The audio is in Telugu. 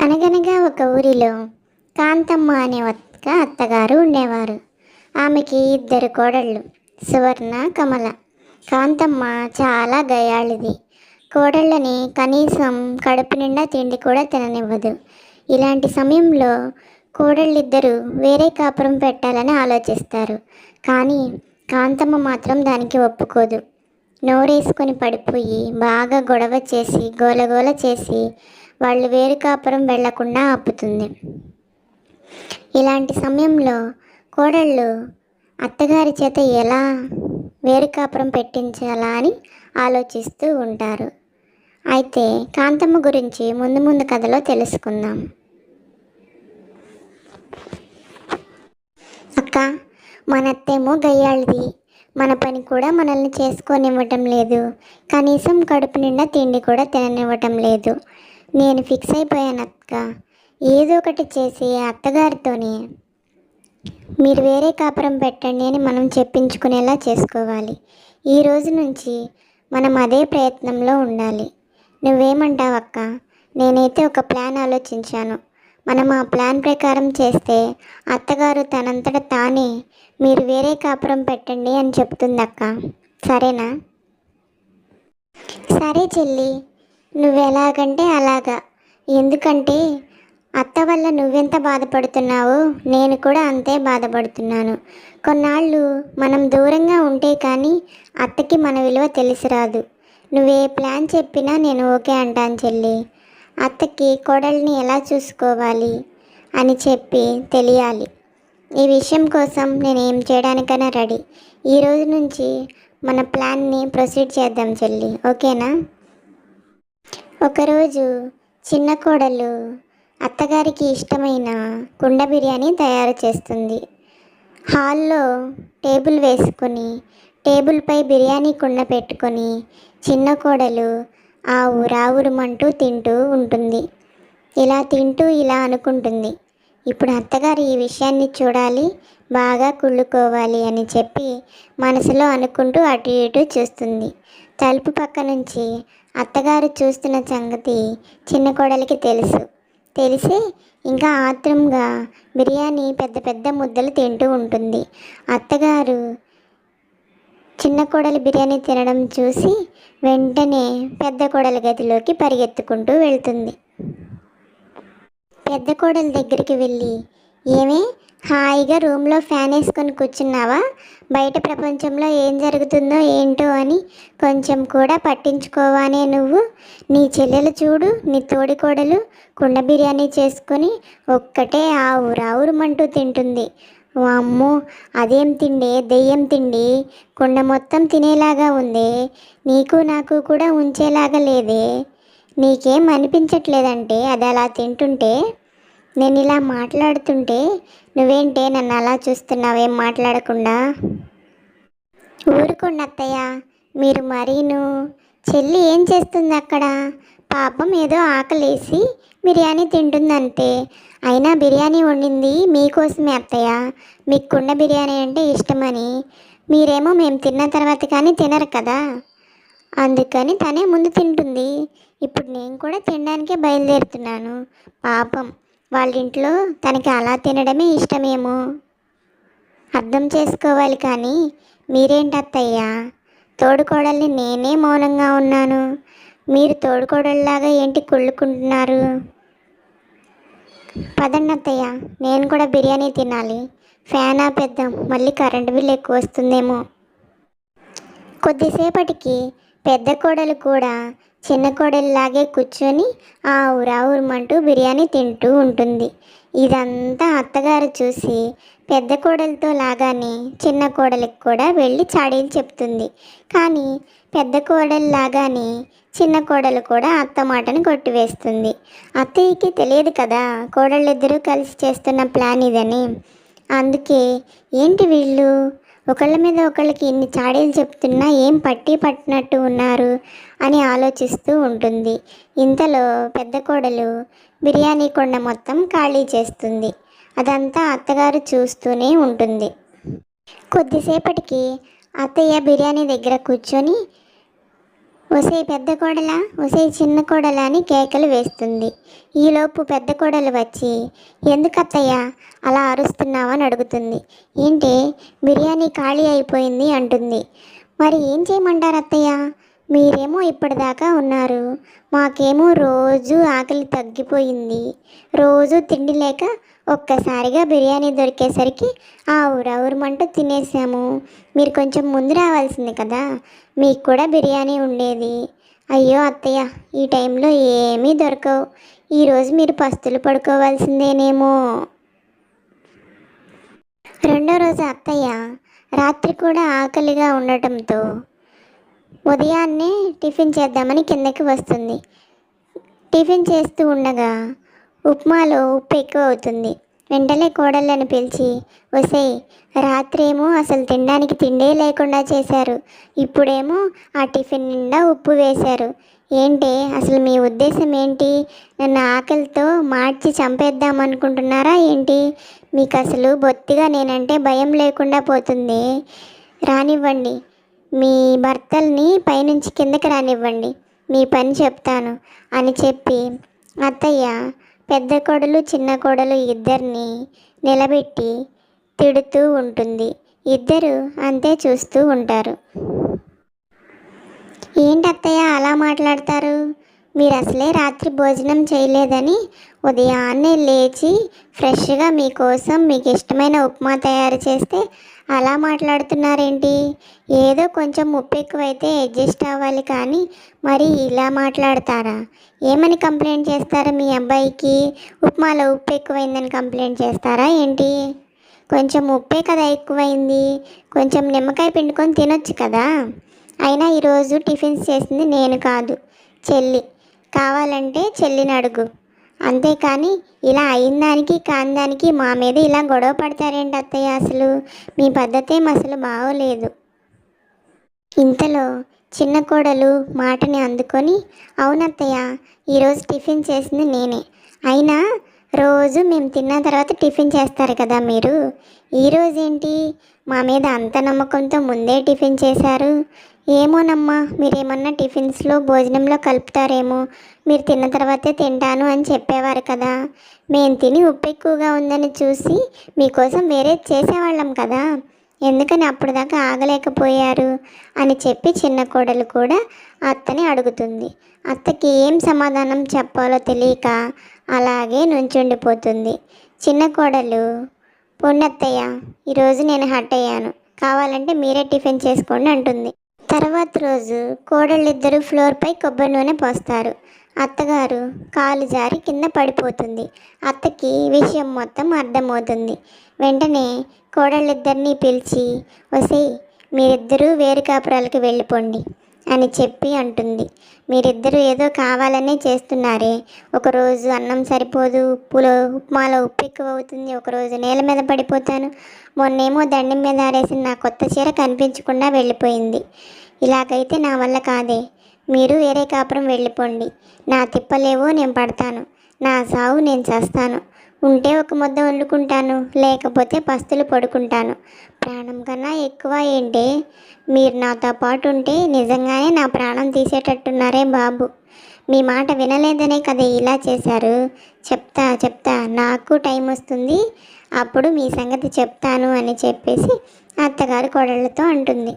అనగనగా ఒక ఊరిలో కాంతమ్మ అనే ఒక అత్తగారు ఉండేవారు. ఆమెకి ఇద్దరు కోడళ్ళు, సువర్ణ, కమల. కాంతమ్మ చాలా గయాళిది. కోడళ్ళని కనీసం కడుపు నిండా తిండి కూడా తిననివ్వదు. ఇలాంటి సమయంలో కోడళ్ళిద్దరూ వేరే కాపురం పెట్టాలని ఆలోచిస్తారు. కానీ కాంతమ్మ మాత్రం దానికి ఒప్పుకోదు. నోరేసుకొని పడిపోయి బాగా గొడవ చేసి గోలగోల చేసి వాళ్ళు వేరు కాపురం వెళ్లకుండా ఆపుతుంది. ఇలాంటి సమయంలో కోడళ్ళు అత్తగారి చేత ఎలా వేరు కాపురం పెట్టించాలా అని ఆలోచిస్తూ ఉంటారు. అయితే కాంతమ్మ గురించి ముందు ముందు కథలో తెలుసుకుందాం. అక్క, మన అత్తేమో గయ్యాళిది. మన పని కూడా మనల్ని చేసుకోనివ్వటం లేదు. కనీసం కడుపు నిండా తిండి కూడా తిననివ్వటం లేదు. నేను ఫిక్స్ అయిపోయాను అక్క. ఏదో ఒకటి చేసి అత్తగారితోనే మీరు వేరే కాపురం పెట్టండి అని మనం చెప్పించుకునేలా చేసుకోవాలి. ఈ రోజు నుంచి మనం అదే ప్రయత్నంలో ఉండాలి. నువ్వేమంటావు అక్క? నేనైతే ఒక ప్లాన్ ఆలోచించాను. మనం ఆ ప్లాన్ ప్రకారం చేస్తే అత్తగారు తనంతట తానే మీరు వేరే కాపురం పెట్టండి అని చెప్తుంది అక్క. సరేనా? సరే చెల్లి, నువ్వెలాగంటే అలాగా. ఎందుకంటే అత్త వల్ల నువ్వెంత బాధపడుతున్నావో నేను కూడా అంతే బాధపడుతున్నాను. కొన్నాళ్ళు మనం దూరంగా ఉంటే కానీ అత్తకి మన విలువ తెలిసి రాదు. నువ్వే ప్లాన్ చెప్పినా నేను ఓకే అంటాను చెల్లి. అత్తకి కోడల్ని ఎలా చూసుకోవాలి అని చెప్పి తెలియాలి. ఈ విషయం కోసం నేను ఏం చేయడానికైనా రెడీ. ఈ రోజు నుంచి మన ప్లాన్ని ప్రొసీడ్ చేద్దాం చెల్లి, ఓకేనా? ఒకరోజు చిన్న కోడలు అత్తగారికి ఇష్టమైన కుండ బిర్యానీ తయారు చేస్తుంది. హాల్లో టేబుల్ వేసుకొని టేబుల్పై బిర్యానీ కుండ పెట్టుకొని చిన్న కోడలు ఆవురావురమంటూ తింటూ ఉంటుంది. ఇలా తింటూ ఇలా అనుకుంటుంది, ఇప్పుడు అత్తగారు ఈ విషయాన్ని చూడాలి, బాగా కుళ్ళుకోవాలి అని చెప్పి మనసులో అనుకుంటూ అటు ఇటు చూస్తుంది. తలుపు పక్క నుంచి అత్తగారు చూస్తున్న సంగతి చిన్న కోడలికి తెలిసి ఇంకా ఆత్రంగా బిర్యానీ పెద్ద పెద్ద ముద్దలు తింటూ ఉంటుంది. అత్తగారు చిన్న కోడలి బిర్యానీ తినడం చూసి వెంటనే పెద్ద కోడలి గదిలోకి పరిగెత్తుకుంటూ వెళ్తుంది. పెద్ద కోడలి దగ్గరికి వెళ్ళి, ఏమే హాయిగా రూమ్లో ఫ్యాన్ వేసుకొని కూర్చున్నావా? బయట ప్రపంచంలో ఏం జరుగుతుందో ఏంటో అని కొంచెం కూడా పట్టించుకోవానే నువ్వు? నీ చెల్లెలు చూడు, నీ తోడి కోడలు కుండ బిర్యానీ చేసుకొని ఒక్కటే ఆవురావురమంటూ తింటుంది. అమ్మో, అదేం తిండే, దెయ్యం తిండి, కుండ మొత్తం తినేలాగా ఉందే, నీకు నాకు కూడా ఉంచేలాగా లేదే. నీకేం అనిపించట్లేదంటే అది అలా తింటుంటే? నేను ఇలా మాట్లాడుతుంటే నువ్వేంటే నన్ను అలా చూస్తున్నావేం మాట్లాడకుండా? ఊరుకోండి అత్తయ్య, మీరు మరీను. చెల్లి ఏం చేస్తుంది అక్కడ? పాపం ఏదో ఆకలేసి బిర్యానీ తింటుందంతే. అయినా బిర్యానీ వండింది మీకోసమే అత్తయ్య, మీకు కుండ బిర్యానీ అంటే ఇష్టమని. మీరేమో మేము తిన్న తర్వాత కానీ తినరు కదా, అందుకని తనే ముందు తింటుంది. ఇప్పుడు నేను కూడా తినడానికే బయలుదేరుతున్నాను. పాపం వాళ్ళ ఇంట్లో తనకి అలా తినడమే ఇష్టమేమో. అర్థం చేసుకోవాలి. కానీ మీరేంటి అత్తయ్య, తోడుకోడల్ని నేనే మౌనంగా ఉన్నాను, మీరు తోడుకోడల్లాగా ఏంటి కుళ్ళుకుంటున్నారు? పదండి అత్తయ్య, నేను కూడా బిర్యానీ తినాలి. ఫ్యాన్ ఆపేద్దాం, మళ్ళీ కరెంటు బిల్ ఎక్కువ వస్తుందేమో. కొద్దిసేపటికి పెద్ద కోడలు కూడా చిన్న కోడలిలాగే కూర్చొని ఆవురావురమంటూ బిర్యానీ తింటూ ఉంటుంది. ఇదంతా అత్తగారు చూసి పెద్ద కోడలితో లాగానే చిన్న కోడలికి కూడా వెళ్ళి చాడీలు చెప్తుంది. కానీ పెద్ద కోడలు లాగానే చిన్న కోడలు కూడా అత్త మాటను కొట్టివేస్తుంది. అత్తయ్యకి తెలియదు కదా కోడళ్ళిద్దరూ కలిసి చేస్తున్న ప్లాన్ ఇదని. అందుకే ఏంటి వీళ్ళు ఒకళ్ళ మీద ఒకళ్ళకి ఇన్ని చాడీలు చెప్తున్నా ఏం పట్టినట్టు ఉన్నారు అని ఆలోచిస్తూ ఉంటుంది. ఇంతలో పెద్ద కోడలు బిర్యానీ కొండ మొత్తం ఖాళీ చేస్తుంది. అదంతా అత్తగారు చూస్తూనే ఉంటుంది. కొద్దిసేపటికి అత్తయ్య బిర్యానీ దగ్గర కూర్చొని ఒసే పెద్ద కోడలా, ఒసే చిన్న కోడలా అని కేకలు వేస్తుంది. ఈలోపు పెద్ద కోడలు వచ్చి, ఎందుకత్తయ్య అలా అరుస్తున్నావని అడుగుతుంది. ఏంటి, బిర్యానీ ఖాళీ అయిపోయింది అంటుంది. మరి ఏం చేయమంటారు అత్తయ్య? మీరేమో ఇప్పటిదాకా ఉన్నారు, మాకేమో రోజు ఆకలి తగ్గిపోయింది. రోజు తిండి లేక ఒక్కసారిగా బిర్యానీ దొరికేసరికి ఆవురావురమంటూ తినేసాము. మీరు కొంచెం ముందు రావాల్సింది కదా, మీకు కూడా బిర్యానీ ఉండేది. అయ్యో అత్తయ్య, ఈ టైంలో ఏమీ దొరకవు. ఈరోజు మీరు పస్తులు పడుకోవాల్సిందేనేమో. రెండో రోజు అత్తయ్య రాత్రి కూడా ఆకలిగా ఉండటంతో ఉదయాన్నే టిఫిన్ చేద్దామని కిందకి వస్తుంది. టిఫిన్ చేస్తూ ఉండగా ఉప్మాలో ఉప్పు ఎక్కువ అవుతుంది. వెంటనే కోడళ్ళని పిలిచి, ఒసేయ్, రాత్రేమో అసలు తినడానికి తిండే లేకుండా చేశారు, ఇప్పుడేమో ఆ టిఫిన్ నిండా ఉప్పు వేశారు. ఏంటి అసలు మీ ఉద్దేశం ఏంటి? నన్ను ఆకలితో మార్చి చంపేద్దామనుకుంటున్నారా ఏంటి? మీకు అసలు బొత్తిగా నేనంటే భయం లేకుండా పోతుంది. రానివ్వండి, మీ భర్తల్ని పైనుంచి కిందకి రానివ్వండి, మీ పని చెప్తాను అని చెప్పి అత్తయ్య పెద్ద కోడలు చిన్న కోడలు ఇద్దరిని నిలబెట్టి తిడుతూ ఉంటుంది. ఇద్దరు అంతే చూస్తూ ఉంటారు. ఏంటి అత్తయ్య అలా మాట్లాడతారు? మీరు అసలే రాత్రి భోజనం చేయలేదని ఉదయాన్నే లేచి ఫ్రెష్గా మీకోసం మీకు ఇష్టమైన ఉప్మా తయారు చేస్తే అలా మాట్లాడుతున్నారేంటి? ఏదో కొంచెం ఉప్పు ఎక్కువైతే అడ్జస్ట్ అవ్వాలి కానీ మరి ఇలా మాట్లాడతారా? ఏమని కంప్లైంట్ చేస్తారా మీ అబ్బాయికి? ఉప్మాలో ఉప్పు ఎక్కువైందని కంప్లైంట్ చేస్తారా ఏంటి? కొంచెం ఉప్పే కదా ఎక్కువైంది, కొంచెం నిమ్మకాయ పిండుకొని తినొచ్చు కదా. అయినా ఈరోజు టిఫిన్స్ చేసింది నేను కాదు, చెల్లి. కావాలంటే చెల్లిని అడుగు. అంతేకాని ఇలా అయిందానికి కాందానికి మా మీద ఇలా గొడవ పడతారేంటి అత్తయ్య? అసలు మీ పద్ధతేం అసలు బాగోలేదు. ఇంతలో చిన్న కోడలు మాటని అందుకొని, అవునత్తయ్య, ఈరోజు టిఫిన్ చేసింది నేనే. అయినా రోజు మేము తిన్న తర్వాత టిఫిన్ చేస్తారు కదా మీరు, ఈరోజేంటి మా మీద అంత నమ్మకంతో ముందే టిఫిన్ చేశారు? ఏమోనమ్మా, మీరేమన్నా టిఫిన్స్లో భోజనంలో కలుపుతారేమో, మీరు తిన్న తర్వాతే తింటాను అని చెప్పేవారు కదా. మేము తిని ఉప్పు ఎక్కువగా ఉందని చూసి మీకోసం వేరే చేసేవాళ్ళం కదా, ఎందుకని అప్పటిదాకా ఆగలేకపోయారు అని చెప్పి చిన్న కోడలు కూడా అత్తని అడుగుతుంది. అత్తకి ఏం సమాధానం చెప్పాలో తెలియక అలాగే నుంచుండిపోతుంది. చిన్న కోడలు, పొన్నత్తయ్య, ఈరోజు నేను హట్ అయ్యాను, కావాలంటే మీరే టిఫిన్ చేసుకోండి అంటుంది. తర్వాత రోజు కోడళ్ళిద్దరూ ఫ్లోర్పై కొబ్బరి నూనె పోస్తారు. అత్తగారు కాలు జారి కింద పడిపోతుంది. అత్తకి విషయం మొత్తం అర్థమవుతుంది. వెంటనే కోడళ్ళిద్దరినీ పిలిచి, ఒసేయ్, మీరిద్దరూ వేరు కాపురాలకి వెళ్ళిపోండి అని చెప్పి అంటుంది. మీరిద్దరూ ఏదో కావాలనే చేస్తున్నారే, ఒకరోజు అన్నం సరిపోదు, ఉప్మాలో ఉప్పు ఎక్కువ అవుతుంది, ఒకరోజు నేల మీద పడిపోతాను, మొన్నేమో దండం మీద ఆరేసిన నా కొత్త చీర కనిపించకుండా వెళ్ళిపోయింది. ఇలాగైతే నా వల్ల కాదే, మీరు వేరే కాపురం వెళ్ళిపోండి. నా తిప్పలేవో నేను పడతాను, నా సావు నేను చేస్తాను. ఉంటే ఒక ముద్ద వండుకుంటాను, లేకపోతే పస్తులు పడుకుంటాను. ప్రాణం కన్నా ఎక్కువ ఏంటే, మీరు నాతో పాటు ఉంటే నిజంగానే నా ప్రాణం తీసేటట్టున్నారే బాబు. మీ మాట వినలేదనే కదా ఇలా చేశారు. చెప్తా, నాకు టైం వస్తుంది, అప్పుడు మీ సంగతి చెప్తాను అని చెప్పేసి అత్తగారు కోడళ్ళతో అంటుంది.